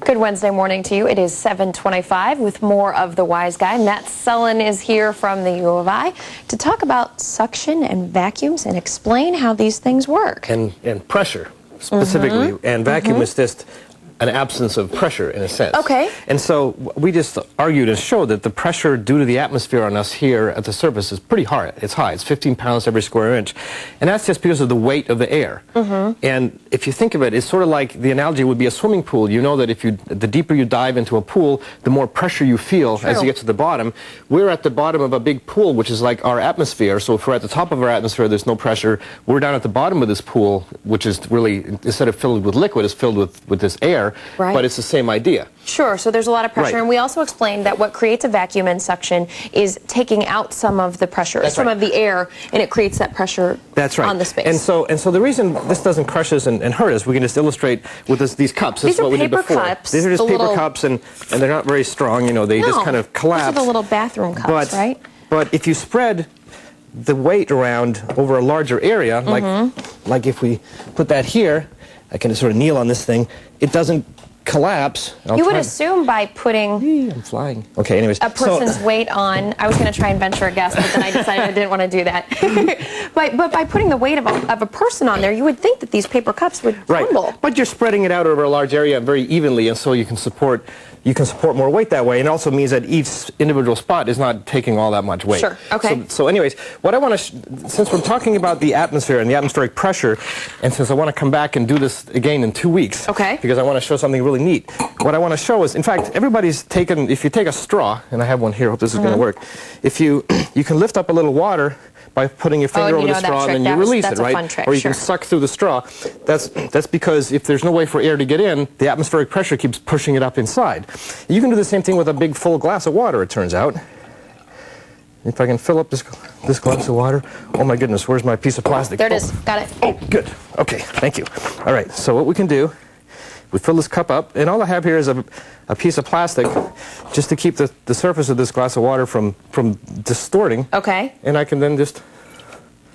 Good Wednesday morning to you. It is 7:25 with more of The Wise Guy. Matt Sullen is here from the U of I to talk about suction and vacuums and explain how these things work. And pressure, specifically. And vacuum is just an absence of pressure, in a sense. Okay. And so we just argued and showed that the pressure due to the atmosphere on us here at the surface is pretty hard. It's high. It's 15 pounds every square inch. And that's just because of the weight of the air. And if you think of it, it's sort of like the analogy would be a swimming pool. You know that the deeper you dive into a pool, the more pressure you feel as you get to the bottom. We're at the bottom of a big pool, which is like our atmosphere. So if we're at the top of our atmosphere, there's no pressure. We're down at the bottom of this pool, which is really, instead of filled with liquid, it's filled with this air. Right. But it's the same idea. Sure, so there's a lot of pressure. Right. And we also explained that what creates a vacuum and suction is taking out some of the pressure, some of the air, and it creates that pressure on the space. And so the reason this doesn't crush us and hurt us, we can just illustrate with these cups. This These is what are we did paper before. cups. These are just paper cups, and they're not very strong. You know, they just kind of collapse. These are the little bathroom cups, right? But if you spread the weight around over a larger area, like if we put that here, I can just sort of kneel on this thing, it doesn't collapse. You would assume by putting I'm flying. Okay, anyways. a person's weight on, I was going to try and venture a guess, but then I decided I didn't want to do that. but by putting the weight of a person on there, you would think that these paper cups would crumble. Right, but you're spreading it out over a large area very evenly, and so you can support more weight that way. And it also means that each individual spot is not taking all that much weight. Sure, okay. So anyways, what I want to, since we're talking about the atmosphere and the atmospheric pressure, and since I want to come back and do this again in 2 weeks, because I want to show something really neat, what I want to show is, in fact, everybody's taken, if you take a straw, and I have one here, I hope this is going to work, if you can lift up a little water by putting your finger over the straw and then you release it, right? Or you can suck through the straw. That's because if there's no way for air to get in, the atmospheric pressure keeps pushing it up inside. You can do the same thing with a big full glass of water, it turns out. If I can fill up this glass of water. Oh my goodness, where's my piece of plastic? There it is, got it. Oh, good. Okay, thank you. All right, so what we can do, we fill this cup up, and all I have here is a piece of plastic just to keep the surface of this glass of water from distorting. Okay. And I can then just...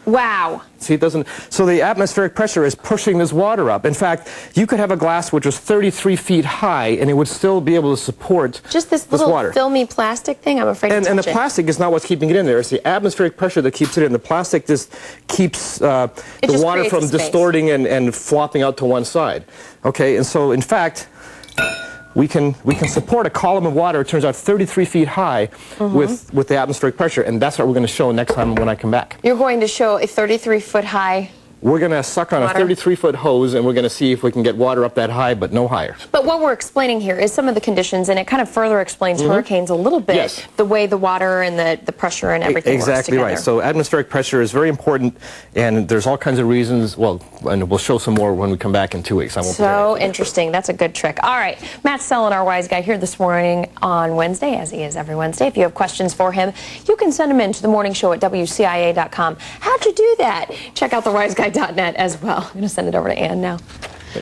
Wow. See, it doesn't... So the atmospheric pressure is pushing this water up. In fact, you could have a glass which was 33 feet high, and it would still be able to support just this little water. Filmy plastic thing? I'm afraid to touch it. And the plastic is not what's keeping it in there. It's the atmospheric pressure that keeps it in. The plastic just keeps the water from distorting and flopping out to one side. Okay, and so, in fact... We can support a column of water, it turns out 33 feet high, with the atmospheric pressure, and that's what we're going to show next time when I come back. You're going to show a 33-foot high... We're going to suck on a 33-foot hose, and we're going to see if we can get water up that high, but no higher. But what we're explaining here is some of the conditions, and it kind of further explains hurricanes a little bit, the way the water and the pressure and everything works together. Exactly right. So atmospheric pressure is very important, and there's all kinds of reasons. Well, and we'll show some more when we come back in 2 weeks. So interesting. That's a good trick. All right. Matt Sullen, our Wise Guy, here this morning on Wednesday, as he is every Wednesday. If you have questions for him, you can send them in to the morning show at wcia.com. How'd you do that? Check out thewiseguy.net as well. I'm going to send it over to Ann now.